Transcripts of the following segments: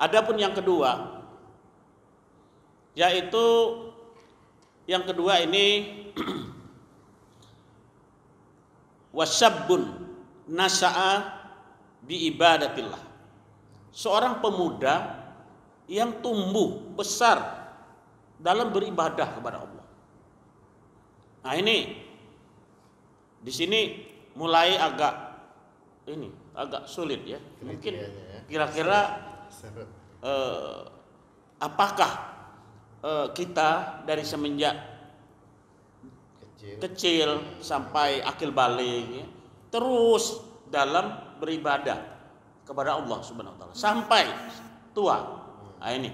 Adapun yang kedua, yaitu yang kedua ini wasyabun nasa'a bi ibadatillah. Seorang pemuda yang tumbuh besar dalam beribadah kepada Allah. Nah, ini di sini mulai agak sulit ya. Mungkin kira-kira apakah kita dari semenjak kecil sampai akil balik ya, terus dalam beribadah kepada Allah Subhanahu wa taala sampai tua. Nah, ini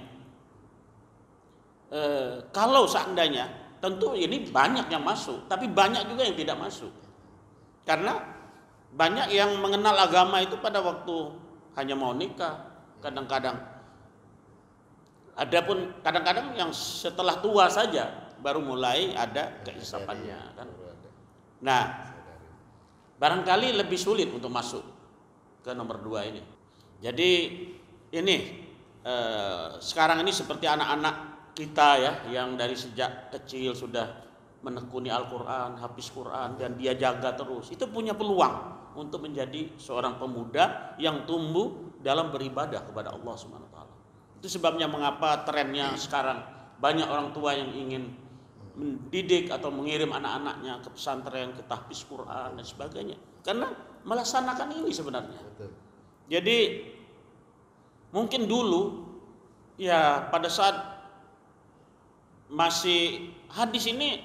kalau seandainya, tentu ini banyak yang masuk, tapi banyak juga yang tidak masuk. Karena banyak yang mengenal agama itu pada waktu hanya mau nikah, kadang-kadang. Adapun kadang-kadang yang setelah tua saja baru mulai ada keisapannya kan. Nah, barangkali lebih sulit untuk masuk ke nomor 2 ini. Jadi ini sekarang ini seperti anak-anak kita ya, yang dari sejak kecil sudah menekuni Al-Quran, hafiz Quran, dan dia jaga terus, itu punya peluang untuk menjadi seorang pemuda yang tumbuh dalam beribadah kepada Allah Subhanahu wa taala. Itu sebabnya mengapa trennya sekarang banyak orang tua yang ingin mendidik atau mengirim anak-anaknya ke pesantren, ke tahfiz Quran dan sebagainya, karena melaksanakan ini sebenarnya. Jadi mungkin dulu ya pada saat masih hadis ini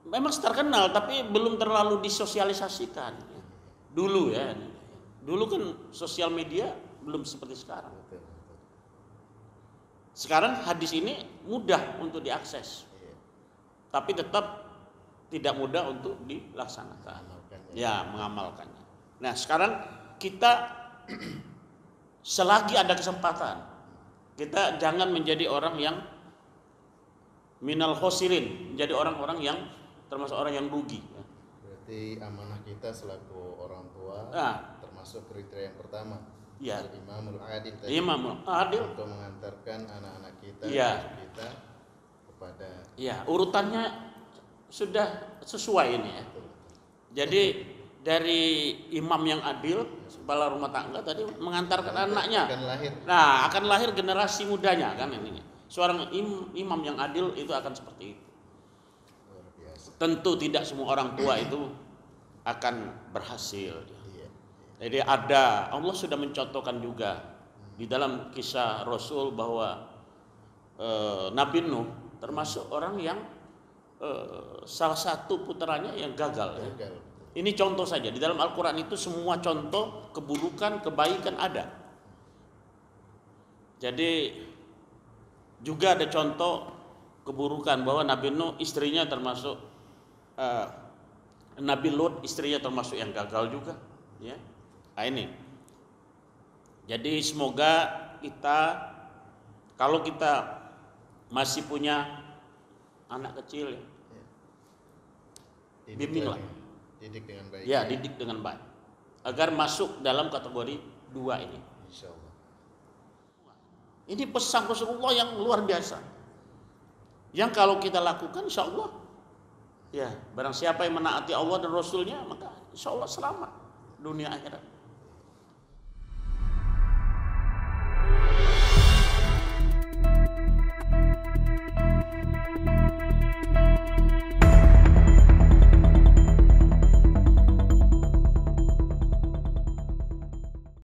memang terkenal tapi belum terlalu disosialisasikan dulu ya. Dulu kan sosial media belum seperti sekarang. Sekarang hadis ini mudah untuk diakses, tapi tetap tidak mudah untuk dilaksanakan, ya mengamalkannya. Nah sekarang kita selagi ada kesempatan, kita jangan menjadi orang yang minal khosirin, menjadi orang-orang yang termasuk orang yang rugi. Berarti amanah kita selaku orang tua termasuk kriteria yang pertama, ya, Imamul Adil tadi. Imamul Adil untuk mengantarkan anak-anak kita, ya, kita kepada urutannya sudah sesuai ini ya. Jadi dari imam yang adil, kepala rumah tangga tadi mengantarkan anaknya. Akan lahir generasi mudanya kan ini. Seorang imam yang adil itu akan seperti itu. Tentu tidak semua orang tua itu akan berhasil. Jadi Allah sudah mencontohkan juga di dalam kisah Rasul bahwa Nabi Nuh termasuk orang yang salah satu putranya yang gagal. Ini contoh saja, di dalam Al-Quran itu semua contoh keburukan, kebaikan ada. Jadi juga ada contoh keburukan bahwa Nabi Nuh istrinya termasuk Nabi Lut istrinya termasuk yang gagal juga ya. Nah ini, jadi semoga kita, kalau kita masih punya anak kecil ya, bimbinglah, didik dengan baik. Ya, didik dengan baik agar masuk dalam kategori 2 ini. Insyaallah. Ini pesan Rasulullah yang luar biasa, yang kalau kita lakukan insyaallah ya, barang siapa yang menaati Allah dan Rasulnya maka insyaallah selamat dunia akhirat.